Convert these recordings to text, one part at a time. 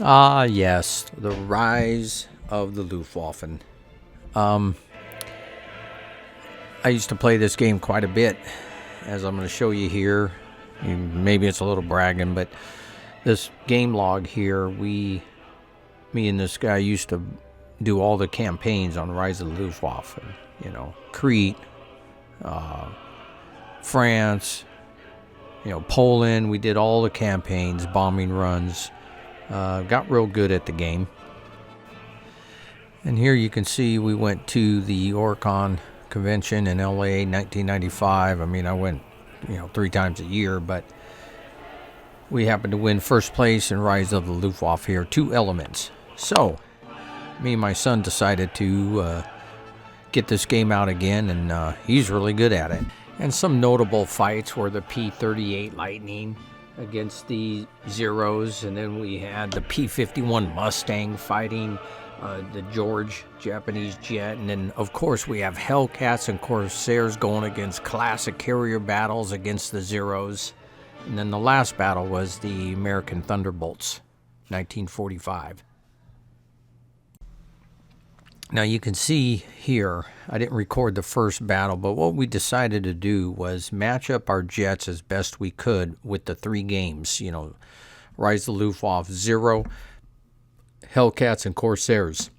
Ah, yes, the rise of the Luftwaffe. Um, I used to play this game quite a bit, as I'm going to show you here. Maybe it's a little bragging, but this game log here, me and this guy used to do all the campaigns on Rise of the Luftwaffe. You know, Crete, France, Poland. We did all the campaigns, bombing runs. Got real good at the game. And here you can see we went to the Oricon convention in LA 1995. I mean, I went, 3 times a year, but we happened to win first place in Rise of the Luftwaffe here, 2 elements. So, me and my son decided to get this game out again, and he's really good at it. And some notable fights were the P-38 Lightning against the Zeros, and then we had the P-51 Mustang fighting the George Japanese jet, and then of course we have Hellcats and Corsairs going against classic carrier battles against the Zeros, and then the last battle was the American Thunderbolts, 1945. Now you can see here, I didn't record the first battle, but what we decided to do was match up our jets as best we could with the 3 games, Rise of the Luftwaffe, Zero, Hellcats, and Corsairs.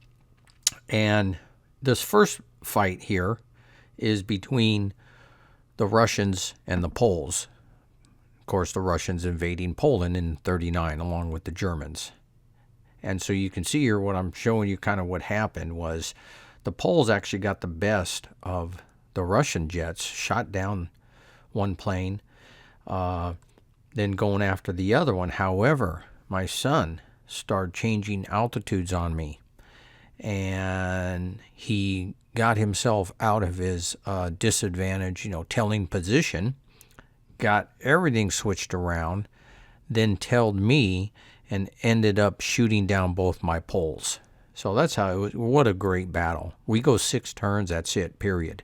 And this first fight here is between the Russians and the Poles. Of course, the Russians invading Poland in 1939 along with the Germans. And so you can see here what I'm showing you, kind of what happened was the Poles actually got the best of the Russian jets, shot down one plane, then going after the other one. However, my son started changing altitudes on me, and he got himself out of his disadvantage, telling position, got everything switched around, then tailed me, and ended up shooting down both my poles. So that's how it was. What a great battle. We go 6 turns, that's it, period.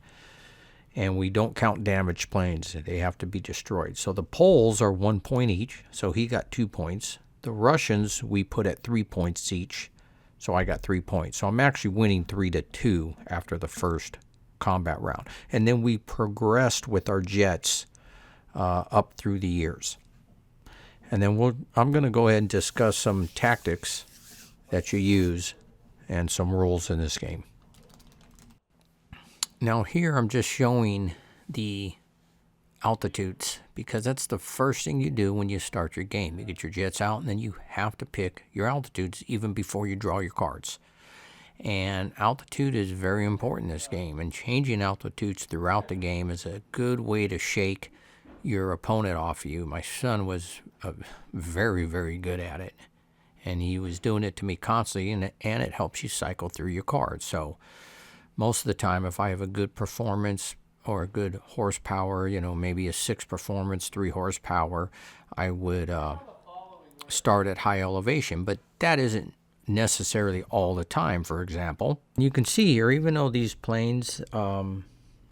And we don't count damaged planes. They have to be destroyed. So the Poles are 1 point each, so he got 2 points. The Russians we put at 3 points each, so I got 3 points. So I'm actually winning 3-2 after the first combat round. And then we progressed with our jets up through the years. And then I'm going to go ahead and discuss some tactics that you use and some rules in this game. Now here I'm just showing the altitudes, because that's the first thing you do when you start your game. You get your jets out, and then you have to pick your altitudes even before you draw your cards. And altitude is very important in this game, and changing altitudes throughout the game is a good way to shake your opponent off you. My son was very, very good at it, and he was doing it to me constantly, and it helps you cycle through your cards. So most of the time, if I have a good performance or a good horsepower, maybe a 6 performance, 3 horsepower, I would start at high elevation. But that isn't necessarily all the time. For example, you can see here, even though these planes,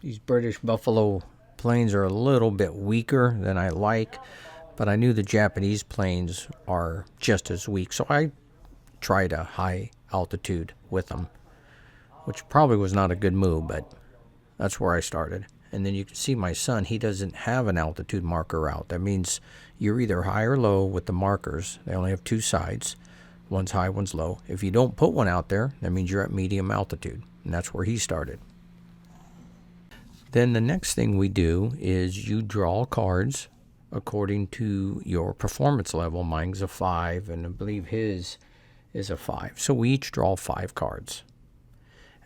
these British Buffalo planes are a little bit weaker than I like, but I knew the Japanese planes are just as weak, so I tried a high altitude with them, which probably was not a good move, but that's where I started. And then you can see my son, he doesn't have an altitude marker out. That means you're either high or low with the markers. They only have 2 sides. One's high, one's low. If you don't put one out there, that means you're at medium altitude, and that's where he started. Then the next thing we do is you draw cards according to your performance level. Mine's a 5, and I believe his is a 5. So we each draw 5 cards.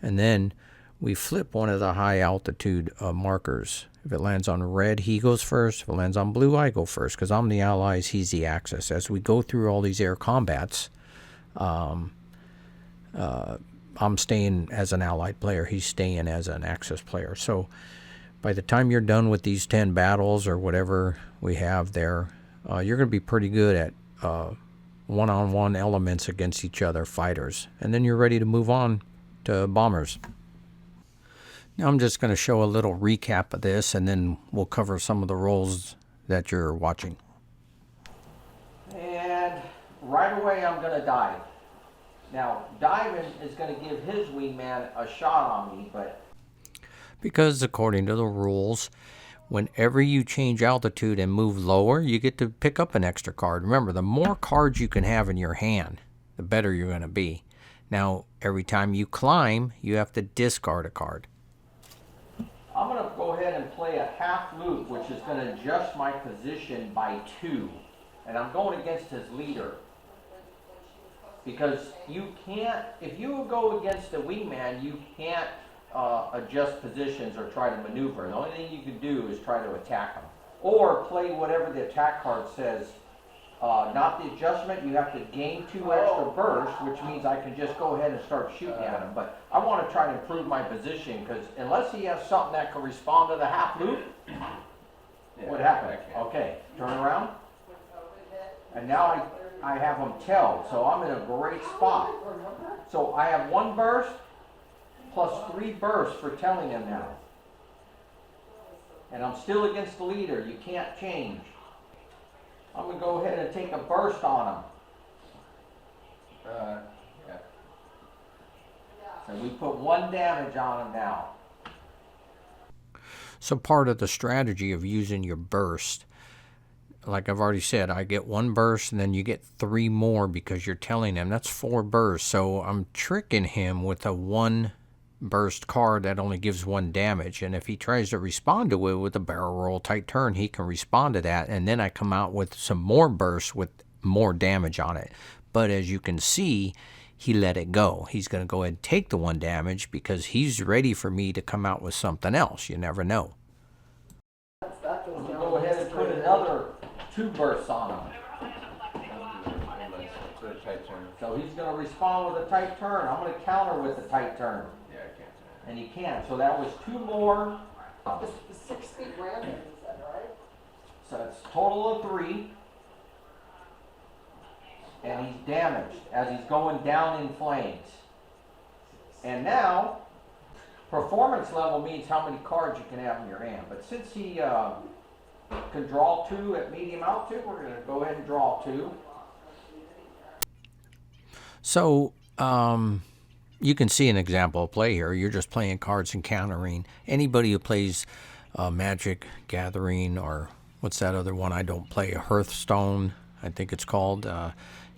And then we flip one of the high altitude markers. If it lands on red, he goes first. If it lands on blue, I go first, because I'm the Allies, he's the Axis. As we go through all these air combats, I'm staying as an Allied player. He's staying as an Axis player. So by the time you're done with these 10 battles or whatever we have there, you're going to be pretty good at one-on-one elements against each other, fighters. And then you're ready to move on to bombers. Now I'm just going to show a little recap of this, and then we'll cover some of the roles that you're watching. And right away I'm going to dive. Now, diving is going to give his wingman a shot on me, but because according to the rules, whenever you change altitude and move lower, you get to pick up an extra card. Remember, the more cards you can have in your hand, the better you're going to be. Now, every time you climb, you have to discard a card. I'm going to go ahead and play a half loop, which is going to adjust my position by 2. And I'm going against his leader. Because you can't, if you go against the wingman, you can't adjust positions or try to maneuver. The only thing you can do is try to attack him. Or play whatever the attack card says. Not the adjustment, you have to gain 2 extra bursts, which means I can just go ahead and start shooting at him. But I want to try to improve my position, because unless he has something that can respond to the half loop, what happened? Okay, turn around. And now I have him tailed, so I'm in a great spot. So I have 1 burst plus 3 bursts for telling him now. And I'm still against the leader, you can't change. I'm going to go ahead and take a burst on him. Yeah. So we put 1 damage on him now. So part of the strategy of using your burst, like I've already said, I get 1 burst and then you get 3 more because you're telling him. That's 4 bursts. So I'm tricking him with a 1 burst card that only gives 1 damage, and if he tries to respond to it with a barrel roll tight turn, he can respond to that, and then I come out with some more bursts with more damage on it. But as you can see, he let it go. He's going to go ahead and take the 1 damage because he's ready for me to come out with something else. You never know. We'll go ahead and put another 2 bursts on him. So he's going to respond with a tight turn. I'm going to counter with a tight turn. And he can't. So that was 2 more. The 6 feet random, is that right? So it's a total of 3. And he's damaged as he's going down in flames. And now, performance level means how many cards you can have in your hand. But since he can draw 2 at medium altitude, we're going to go ahead and draw 2. So, you can see an example of play here. You're just playing cards and countering. Anybody who plays Magic Gathering, or what's that other one I don't play, Hearthstone, I think it's called.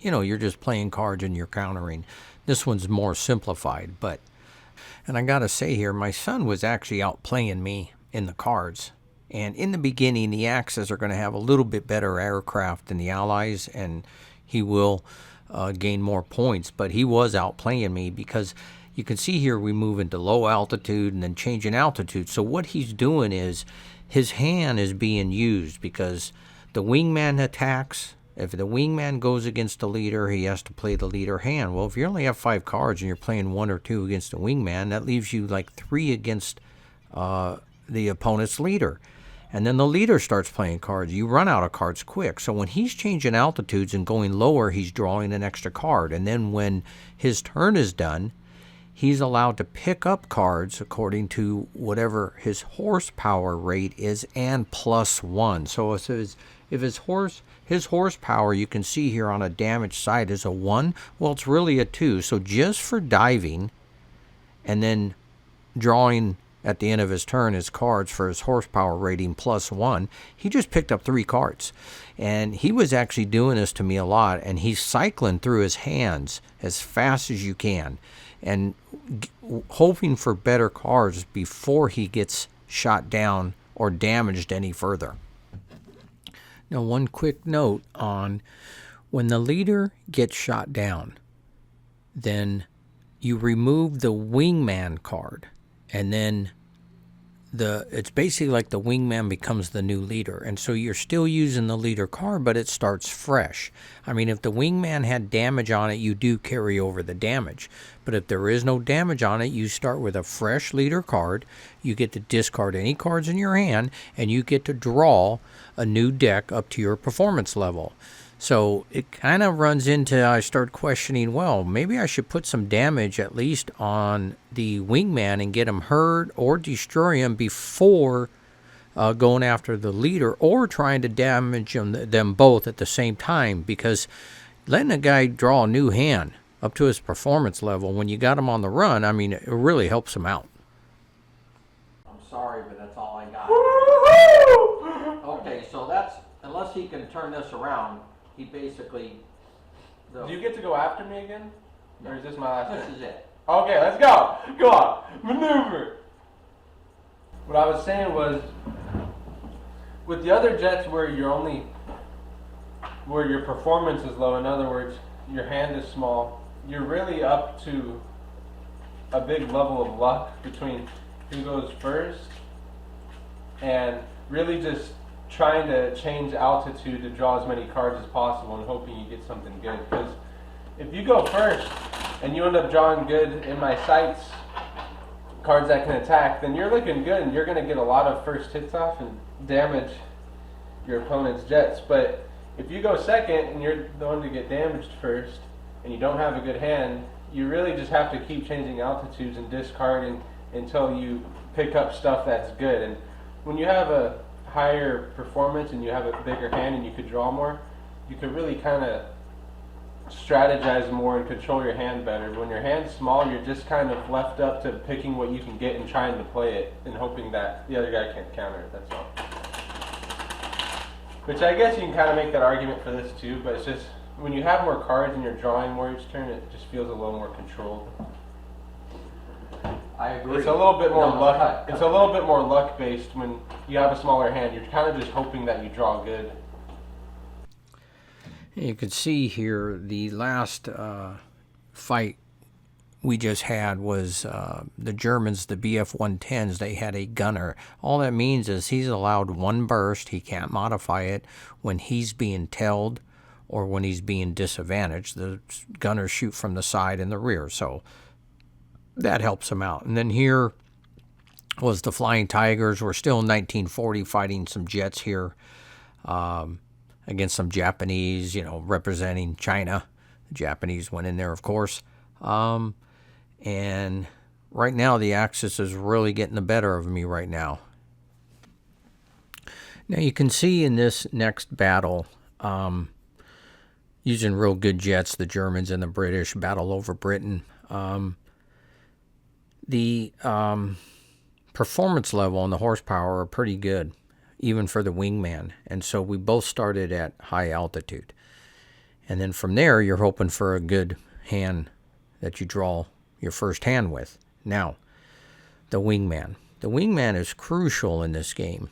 You're just playing cards and you're countering. This one's more simplified, and I gotta say here, my son was actually out playing me in the cards. And in the beginning, the Axis are going to have a little bit better aircraft than the Allies, and he will gain more points, but he was outplaying me because you can see here we move into low altitude and then change in altitude. So what he's doing is his hand is being used because the wingman attacks. If the wingman goes against the leader, he has to play the leader hand. Well, if you only have 5 cards and you're playing 1 or 2 against the wingman, that leaves you like 3 against the opponent's leader. And then the leader starts playing cards. You run out of cards quick. So when he's changing altitudes and going lower, he's drawing an extra card. And then when his turn is done, he's allowed to pick up cards according to whatever his horsepower rate is and +1. So if his horsepower, you can see here on a damaged side, is a 1, well, it's really a 2. So just for diving and then drawing at the end of his turn his cards for his horsepower rating +1, he just picked up 3 cards. And he was actually doing this to me a lot, and he's cycling through his hands as fast as you can and hoping for better cards before he gets shot down or damaged any further. Now, one quick note on when the leader gets shot down, then you remove the wingman card. And then it's basically like the wingman becomes the new leader. And so you're still using the leader card, but it starts fresh. I mean, if the wingman had damage on it, you do carry over the damage. But if there is no damage on it, you start with a fresh leader card. You get to discard any cards in your hand, and you get to draw a new deck up to your performance level. So it kind of runs into, I start questioning, well, maybe I should put some damage at least on the wingman and get him hurt or destroy him before going after the leader, or trying to damage them both at the same time, because letting a guy draw a new hand up to his performance level when you got him on the run, I mean, it really helps him out. I'm sorry, but that's all I got. Okay, so that's, unless he can turn this around, he basically... Do you get to go after me again? Or is this my last turn? This is it. Okay, let's go. Go on. Maneuver. What I was saying was, with the other jets where your performance is low, in other words, your hand is small, you're really up to a big level of luck between who goes first and really just trying to change altitude to draw as many cards as possible and hoping you get something good. Because if you go first and you end up drawing good in my sights, cards that can attack, then you're looking good and you're going to get a lot of first hits off and damage your opponent's jets. But if you go second and you're the one to get damaged first and you don't have a good hand, you really just have to keep changing altitudes and discarding until you pick up stuff that's good. And when you have a higher performance and you have a bigger hand and you could draw more, you could really kind of strategize more and control your hand better. When your hand's small, you're just kind of left up to picking what you can get and trying to play it and hoping that the other guy can't counter it, that's all. Which I guess you can kind of make that argument for this too, but it's just when you have more cards and you're drawing more each turn, it just feels a little more controlled. I agree. It's a little bit more luck. It's a little bit more luck based when you have a smaller hand. You're kind of just hoping that you draw good. You can see here the last fight we just had was the Germans, the Bf-110s. They had a gunner. All that means is he's allowed one burst. He can't modify it when he's being tailed or when he's being disadvantaged. The gunners shoot from the side and the rear, so that helps him out. And then here was the Flying Tigers. We're still in 1940 fighting some jets here. Against some Japanese, representing China. The Japanese went in there, of course. And right now, the Axis is really getting the better of me right now. Now, you can see in this next battle, using real good jets, the Germans and the British battle over Britain. The performance level and the horsepower are pretty good, even for the wingman. And so we both started at high altitude. And then from there, you're hoping for a good hand that you draw your first hand with. Now, the wingman. The wingman is crucial in this game.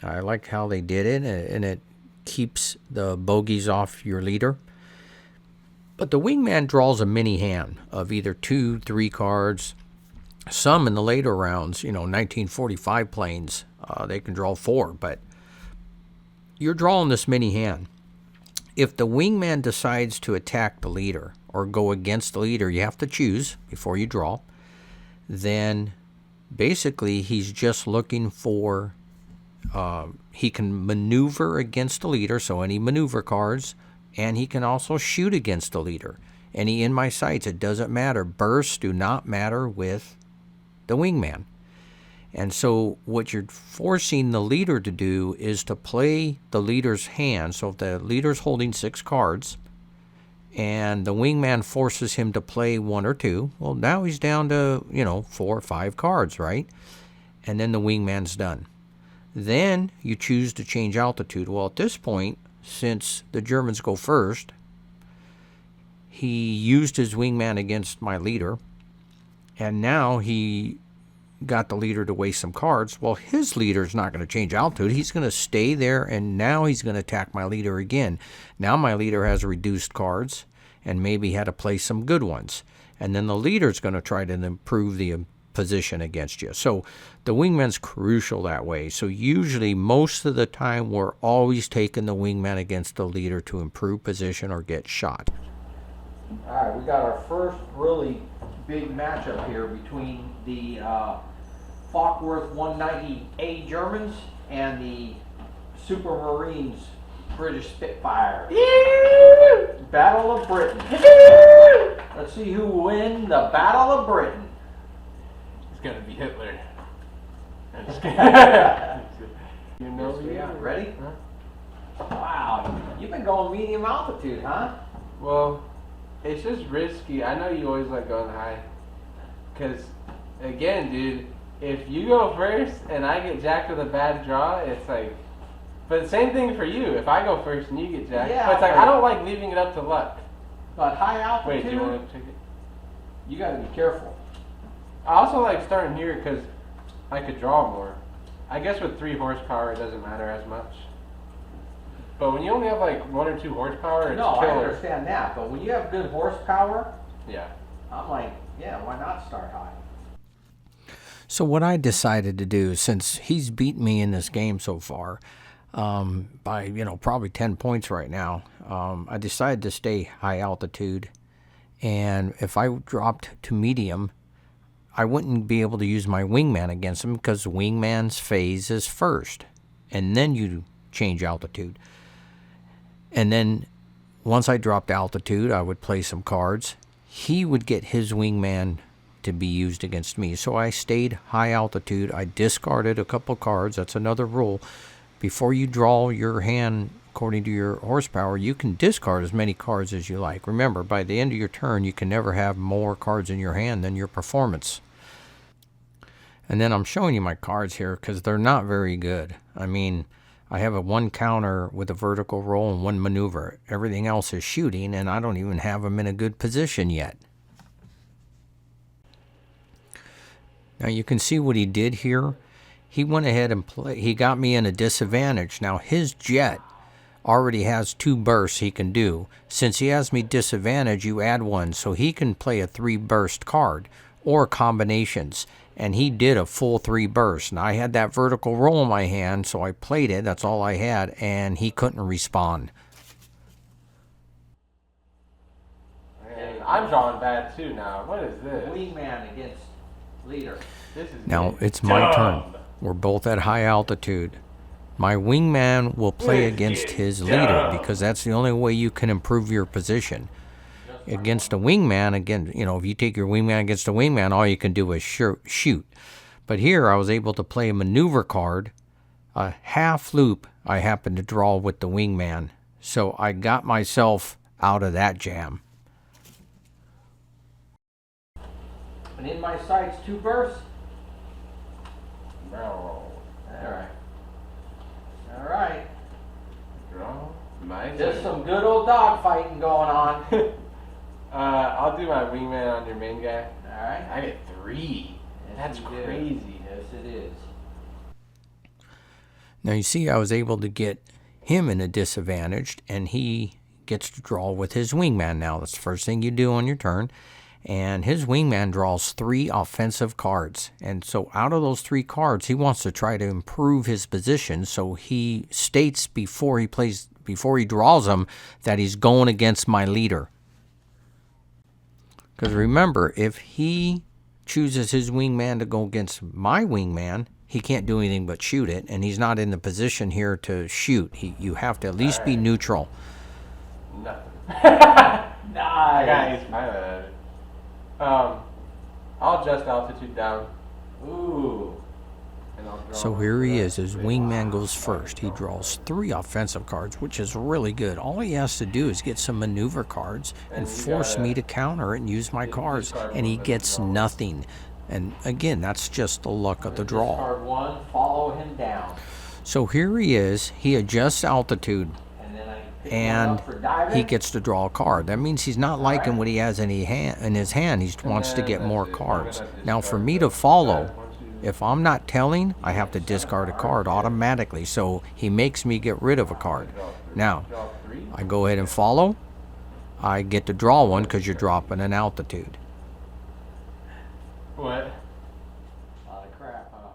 I like how they did it, and it keeps the bogeys off your leader. But the wingman draws a mini hand of either 2, 3 cards. Some in the later rounds, 1945 planes, they can draw 4, but you're drawing this mini hand. If the wingman decides to attack the leader or go against the leader, you have to choose before you draw. Then basically he's just looking for, he can maneuver against the leader, so any maneuver cards, and he can also shoot against the leader. Any in my sights, it doesn't matter. Bursts do not matter with the wingman. And so what you're forcing the leader to do is to play the leader's hand. So if the leader's holding 6 cards and the wingman forces him to play 1 or 2, well, now he's down to, 4 or 5 cards, right? And then the wingman's done. Then you choose to change altitude. Well, at this point, since the Germans go first, he used his wingman against my leader, and now he got the leader to waste some cards. Well, his leader's not going to change altitude. He's going to stay there, and now he's going to attack my leader again. Now my leader has reduced cards and maybe had to play some good ones. And then the leader's going to try to improve the position against you. So the wingman's crucial that way. So usually, most of the time, we're always taking the wingman against the leader to improve position or get shot. All right, we got our first really big matchup here between the Focke-Wulf 190A Germans and the Supermarines British Spitfires. Battle of Britain. Let's see who wins the Battle of Britain. It's gonna be Hitler. You know, Ready? Huh? Wow, you've been going medium altitude, huh? Well, it's just risky. I know you always like going high. Because, again, dude, if you go first and I get jacked with a bad draw, it's like. But same thing for you. If I go first and you get jacked, Yeah, but it's like but- I don't like leaving it up to luck. But high altitude, Wait, do you want to take it? you gotta be careful. I also like starting here because I could draw more. I guess with 3 horsepower, it doesn't matter as much. But when you only have like 1 or 2 horsepower, it's No, I killer. understand that, but when you have good horsepower, Yeah. I'm like, yeah, why not start high? So what I decided to do, since he's beat me in this game so far, by probably 10 points right now, I decided to stay high altitude, and if I dropped to medium, I wouldn't be able to use my wingman against him because wingman's phase is first, and then you change altitude. And then once I dropped altitude, I would play some cards. He would get his wingman to be used against me. So I stayed high altitude. I discarded a couple cards. That's another rule. Before you draw your hand according to your horsepower, you can discard as many cards as you like. Remember, by the end of your turn, you can never have more cards in your hand than your performance. And then I'm showing you my cards here because they're not very good. I mean, I have a 1 counter with a vertical roll and 1 maneuver. Everything else is shooting, and I don't even have them in a good position yet. Now you can see what he did here. He went ahead and he got me in a disadvantage. Now his jet already has 2 bursts he can do. Since he has me disadvantage, you add 1, so he can play a 3 burst card or combinations. And he did a full 3 bursts. And I had that vertical roll in my hand, so I played it. That's all I had, and he couldn't respond. Man, I'm drawing bad too now. What is this? Wingman against leader. This is Now good. it's my turn. We're both at high altitude. My wingman will play against his leader because that's the only way you can improve your position. Against a wingman, again, if you take your wingman against a wingman, all you can do is shoot. But here I was able to play a maneuver card, a half loop I happened to draw with the wingman. So I got myself out of that jam. And in my sights, 2 bursts. Barrel All right. All right. roll. Draw. My Just turn. some good old dogfighting going on. I'll do my wingman on your main guy. All right. I get 3. Yes, That's you do. crazy. Yes, it is. Now you see I was able to get him in a disadvantaged, and he gets to draw with his wingman now. That's the first thing you do on your turn. And his wingman draws 3 offensive cards. And so out of those 3 cards, he wants to try to improve his position. So he states before he draws them that he's going against my leader. Because remember, if he chooses his wingman to go against my wingman, he can't do anything but shoot it, and he's not in the position here to shoot. You have to at least be neutral. Nothing. Nice. I got ace pilot at it. I'll adjust altitude down. Ooh. And I'll draw So one here for he that. is. His wingman goes first. He draws 3 offensive cards, which is really good. All he has to do is get some maneuver cards and And you force gotta me to counter it and use my cards, discard and he one of gets the draw. nothing. And again, that's just the luck of the draw. Discard 1, follow him down. So here he is. He adjusts altitude, And then I pick and one up for diving. he gets to draw a card. That means he's not liking what he has in his hand. He wants to get more cards. Now, for me to follow, if I'm not telling, I have to discard a card automatically. So he makes me get rid of a card. Now, Draw 3. I go ahead and follow. I get to draw one because you're dropping an altitude. What? A lot of crap, huh?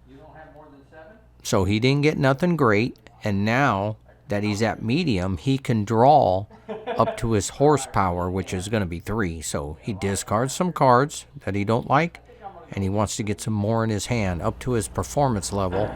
You don't have more than 7? So he didn't get nothing great. And now that he's at medium, he can draw up to his horsepower, which is going to be 3. So he discards some cards that he don't like, and he wants to get some more in his hand up to his performance level,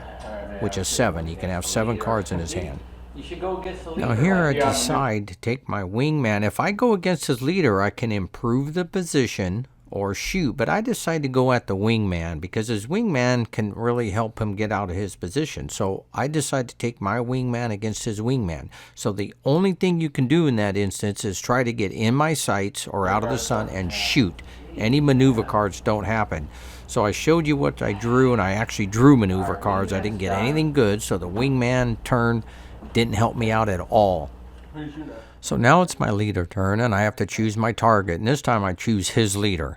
which is 7. He can have 7 cards in his hand. You should go against the leader. Now here I like decide to take my wingman. If I go against his leader, I can improve the position or shoot, but I decided to go at the wingman because his wingman can really help him get out of his position. So I decided to take my wingman against his wingman. So the only thing you can do in that instance is try to get in my sights or out of the sun and shoot. Any maneuver cards don't happen. So I showed you what I drew, and I actually drew maneuver cards. I didn't get anything good, so the wingman turn didn't help me out at all. So now it's my leader turn, and I have to choose my target, and this time I choose his leader.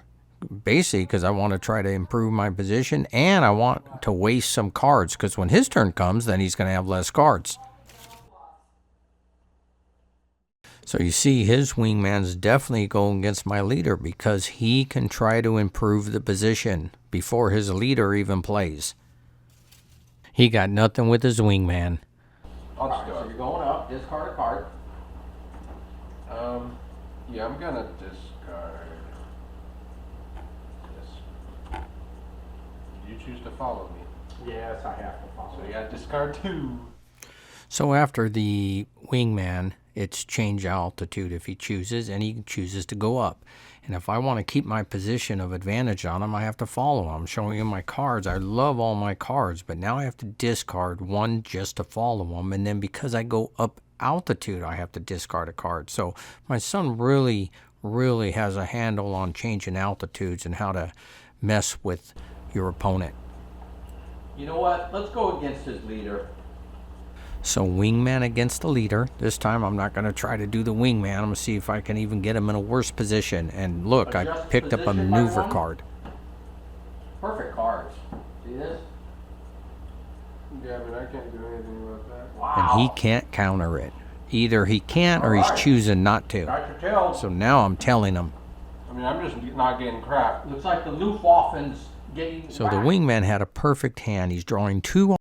Basically because I want to try to improve my position, and I want to waste some cards, because when his turn comes, then he's going to have less cards. So you see, his wingman's definitely going against my leader because he can try to improve the position before his leader even plays. He got nothing with his wingman. Alright, so you're going up, discard a card. Yeah, I'm gonna discard this. You choose to follow me. Yes, I have to follow. So you gotta discard 2. So after the wingman, it's change altitude if he chooses, and he chooses to go up. And if I want to keep my position of advantage on him, I have to follow him. I'm showing him my cards. I love all my cards, but now I have to discard one just to follow him. And then because I go up altitude, I have to discard a card. So my son really has a handle on changing altitudes and how to mess with your opponent. You know what? Let's go against his leader. So wingman against the leader. This time I'm not going to try to do the wingman. I'm going to see if I can even get him in a worse position. And look, I Adjust picked up a position by maneuver one? card. Perfect cards. See this? Yeah, but I can't do anything about that. Wow. And he can't counter it. Either he can't or he's Alright. choosing not to. Got your tail. So now I'm telling him. I mean, I'm just not getting crap. Looks like the Luftwaffe's getting So the whacked. wingman had a perfect hand. He's drawing 2.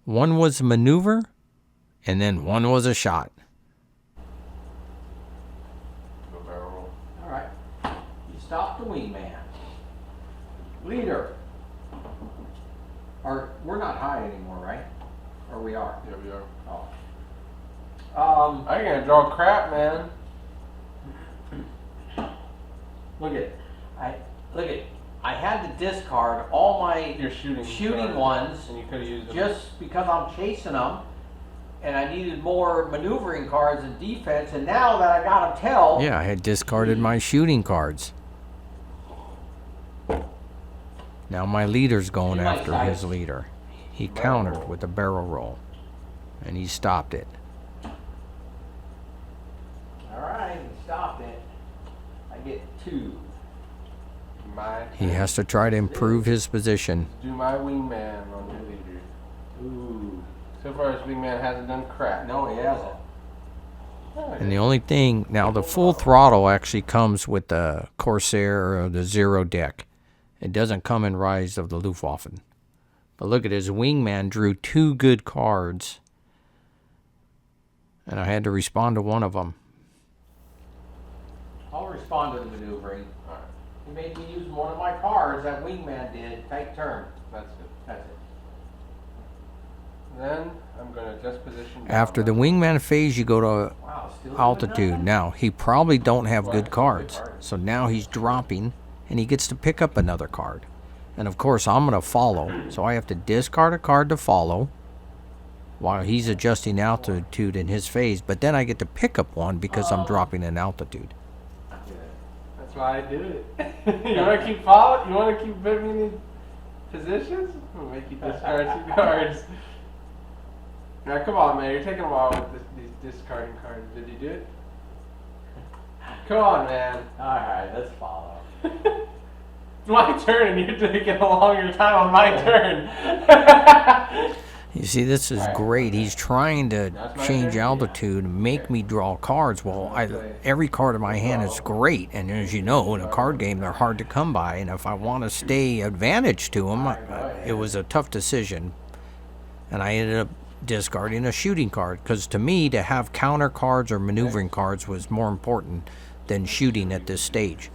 One was a maneuver, and then one was a shot. Go barrel roll. Alright. You stop the wingman. Leader. We're not high anymore, right? Or we are? Yeah, we are. Oh. I ain't gonna draw crap, man. Look at, I had to discard all my You're shooting cards. ones And you could have used them. just because I'm chasing them, and I needed more maneuvering cards and defense. And now that I got a tail, Yeah, I had discarded my shooting cards. Now my leader's going In my after his sights. leader. He countered with a barrel roll, and he stopped it. all right, he stopped it. I get 2. My He has to try to improve his position. do my wingman on your leader. Ooh. So far, his wingman hasn't done crap. No, he hasn't. Oh, And the only thing, now the full throttle actually comes with the Corsair or the Zero deck. It doesn't come in Rise of the Luftwaffe. But look at his wingman drew 2 good cards. And I had to respond to one of them. I'll respond to the maneuvering. Alright, He made me use one of my cards. That wingman did. Take turn. that's it. That's it. Then I'm gonna adjust position. After the wingman phase, you go to Wow, still doing altitude. nothing? Now, he probably don't have good cards. So now he's dropping, and he gets to pick up another card. And of course, I'm going to follow. So I have to discard a card to follow while he's adjusting altitude in his phase. But then I get to pick up one because I'm dropping in altitude. That's why I do it. You wanna keep following? You wanna keep putting me in these positions? I'll make you discard 2 cards. Now, come on, man. You're taking a while with these discarding cards. Did you do it? Come on, man. Alright, let's follow. It's my turn, and you're taking a longer time on my turn. You see, this is great. He's trying to That's my change turn? altitude and make me draw cards. Well, every card in my hand is great. And as you know, in a card game, they're hard to come by. And if I want to stay advantage to him, it was a tough decision. And I ended up discarding a shooting card. Because to me, to have counter cards or maneuvering cards was more important than shooting at this stage.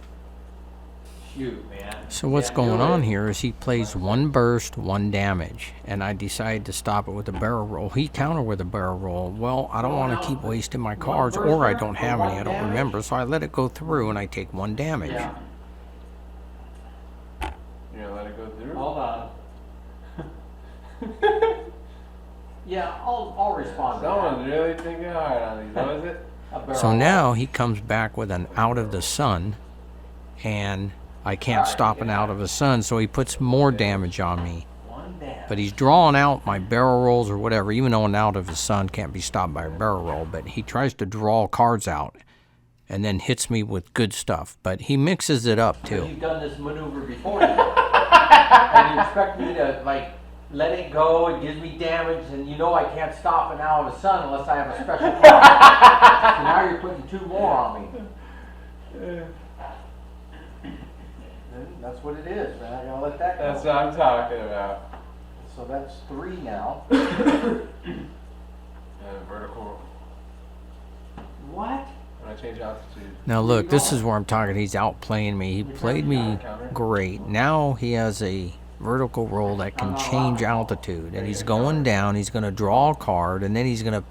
Shoot, man. So what's going on here is he plays 1 burst, 1 damage, and I decide to stop it with a barrel roll. He countered with a barrel roll. Well, I don't want to keep wasting my cards, or I don't have any, I don't remember, so I let it go through and I take 1 damage. Yeah. maneuver. Hold on. Yeah, I'll respond to Someone's really thinking hard on these. What is it? that. So now he comes back with an out of the sun, and I can't stop an out of the sun, so he puts more damage on me. One down. But he's drawing out my barrel rolls or whatever, even though an out of the sun can't be stopped by a barrel roll. But he tries to draw cards out and then hits me with good stuff. But he mixes it up too. You've done this maneuver before, and you expect me to like let it go. It gives me damage, and you know I can't stop an out of the sun unless I have a special card. So now you're putting 2 more on me. That's what it is, man. I gotta let that go. That's what I'm talking about. So that's 3 now. And vertical. What? When I change altitude. Now look, this is where I'm talking. He's outplaying me. He played me great. Now he has a vertical roll that can change altitude, and he's going down. He's going to draw a card, and then he's going to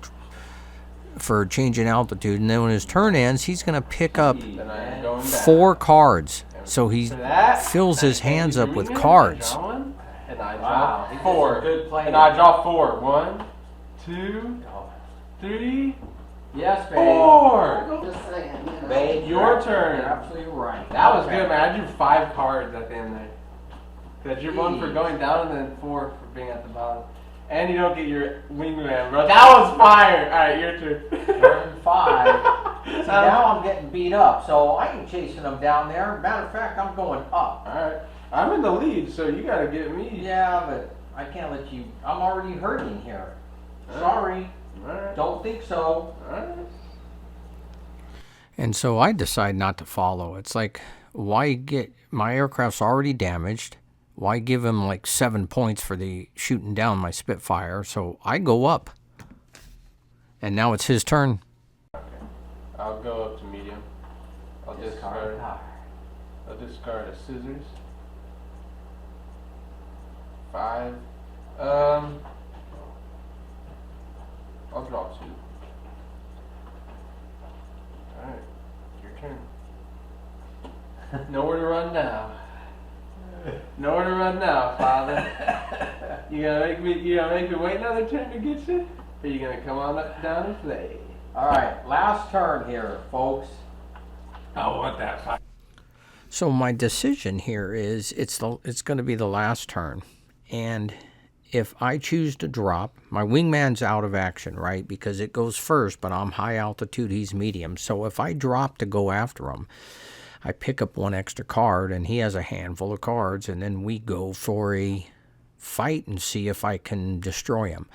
for changing altitude, and then when his turn ends, he's going to pick up Then I'm going down. 4 cards. So he For that, fills his thank hands you, up with wingman. cards. I draw one, and I Wow, draw he 4. did some good playing. And I draw 4. 1, 2, 3, Yes, babe. 4. Just saying, you know. Babe, Your turn. You're absolutely right. That was Okay. good, man. I drew 5 cards at the end there. Because you're 1 for Jeez. going down and then 4 for being at the bottom. And you don't get your wingman, bro. That was fire. Alright, your turn. Turn 5. See, now I'm getting beat up, so I ain't chasing them down there. Matter of fact, I'm going up. Alright. I'm in the lead, so you gotta get me. Yeah, but I can't let you. I'm already hurting here. Sorry. Alright. Don't think so. Alright. And so I decide not to follow. It's like, why get my aircraft's already damaged? Why give him like 7 points for the shooting down my Spitfire? So I go up. And now it's his turn. I'll go up to medium. I'll discard. card. I'll discard a scissors. 5. I'll draw 2. Alright, your turn. Nowhere to run now. Nowhere to run now, father. You gonna make me wait another turn to get you? Or you gonna come on up down and play? All right, last turn here, folks. I want that fight. So my decision here is it's going to be the last turn. And if I choose to drop, my wingman's out of action, right? Because it goes first, but I'm high altitude, he's medium. So if I drop to go after him, I pick up 1 extra card, and he has a handful of cards, and then we go for a fight and see if I can destroy him.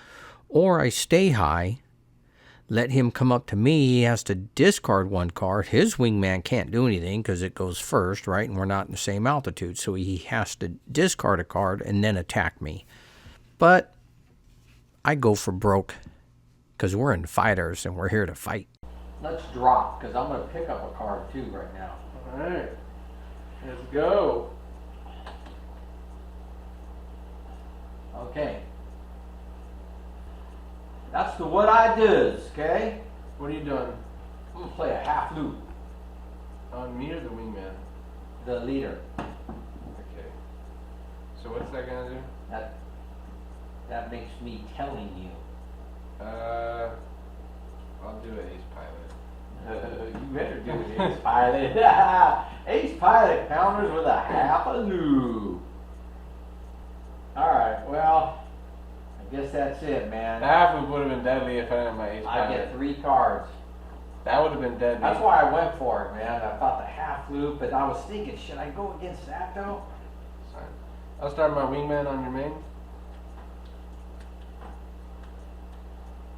Or I stay high, let him come up to me. He has to discard 1 card. His wingman can't do anything because it goes first, right? And we're not in the same altitude. So he has to discard a card and then attack me. But I go for broke because we're in fighters and we're here to fight. Let's drop, because I'm going to pick up a card too right now. Alright. Let's go. Okay. That's the what I does, okay? What are you doing? I'm going to play a half loop. On me or the wingman? The leader. Okay. So what's that gonna do? That makes me telling you. I'll do an ace pilot. You better do it, Ace Pilot. Ace Pilot counters with a half a loop. Alright, well, I guess that's it, man. The half loop would have been deadly if I had my ace I pilot. get 3 cards. That would have been deadly. That's why I went for it, man. I thought the half loop, but I was thinking, should I go against that though? Fine. I'll start my wingman on your main.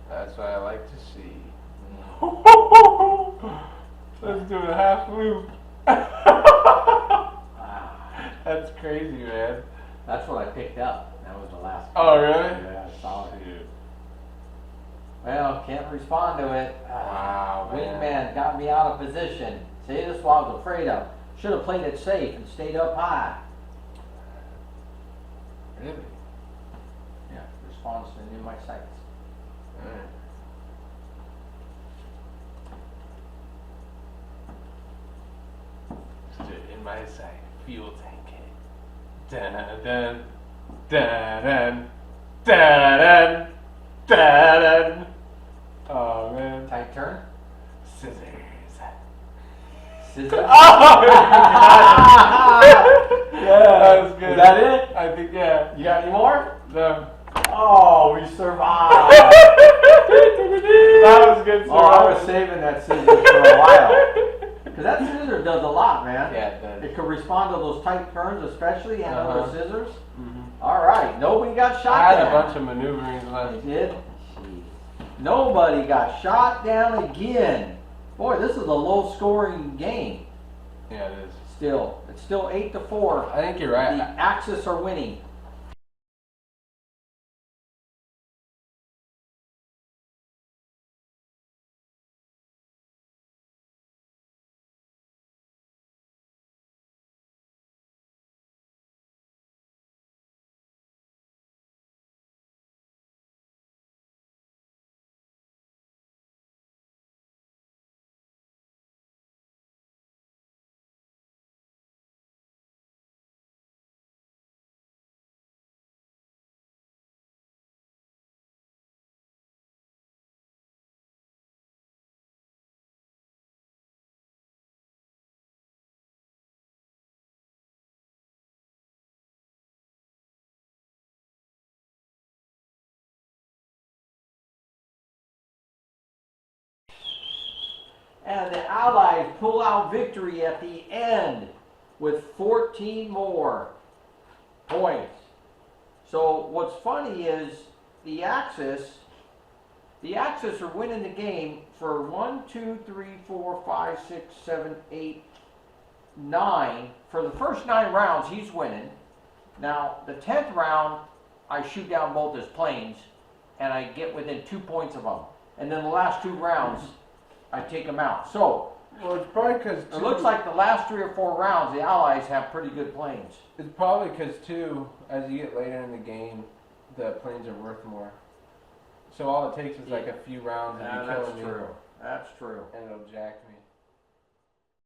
That's what I like to see. Let's do a half loop. That's crazy, man. That's what I picked up. That was the last Oh, card. really? Yeah, I saw it. Dude. Well, can't respond to it. Wow, man. Wingman got me out of position. See, this is what I was afraid of. Should have played it safe and stayed up high. Really? Yeah, response to my sights. Alright. Let's do it in my sight. Fuel tank. Dun, dun, dun, dun, dun, dun. Oh man. Tight turn. Scissors. Scissors. Oh, you got it. Yeah. That was good. Is that it? I think, yeah. You got any more? No. Oh, we survived. That was good. Oh, I was saving that scissors for a while. Because that scissor does a lot, man. Yeah, it does. It can respond to those tight turns, especially, and other scissors. Mm-hmm. All right, nobody got shot I had down. a bunch of maneuverings They left. did? Jeez. Nobody got shot down again. Boy, this is a low-scoring game. Yeah, it is. Still, it's still 8-4. I think you're The right. Axis are winning. And the Allies pull out victory at the end with 14 more points. So what's funny is the Axis are winning the game for 1, 2, 3, 4, 5, 6, 7, 8, 9. For the first 9 rounds, he's winning. Now, the 10th round, I shoot down both his planes, and I get within 2 points of them. And then the last 2 rounds, I take them out. So, Well, it's probably because it looks like the last 3 or 4 rounds, the Allies have pretty good planes. it's probably because too, as you get later in the game, the planes are worth more. So all it takes is like a few rounds and you kill That's me, true. That's true. and it'll jack me.